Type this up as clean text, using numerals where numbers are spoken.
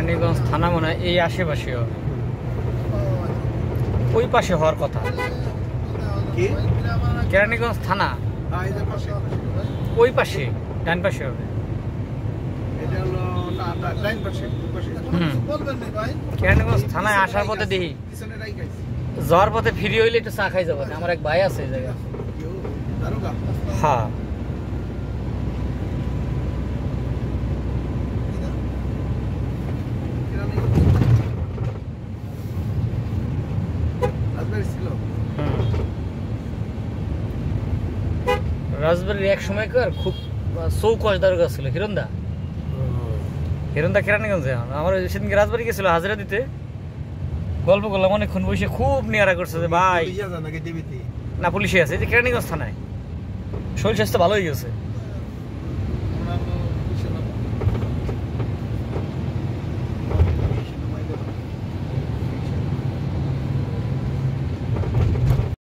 কেরানীগঞ্জ থানা মনে হয় এই আশেপাশে হবে, ওই পাশে হওয়ার কথা। কেরানীগঞ্জ থানা ওই পাশে, ডান পাশে হবে। কেরানীগঞ্জ থানায় আসার পথে দেখি, যাওয়ার পথে ফ্রি হইলে একটু চা খাই যাবো। আমার এক ভাই আছে এই জায়গায়। হ্যাঁ, রাজবাড়ির এক সময়কার খুব চৌকসদার গাছ ছিল। হিরণদা কেরানীগঞ্জে। আমার সেদিনকে রাজবাড়ি গেছিল হাজিরা দিতে, গল্প করলাম অনেকক্ষণ বসে, খুব নিয়ারা করছে যে ভাই না পুলিশে আছে, এই যে কেরানীগঞ্জ থানায়। শরীর স্বাস্থ্য ভালো হয়ে গেছে।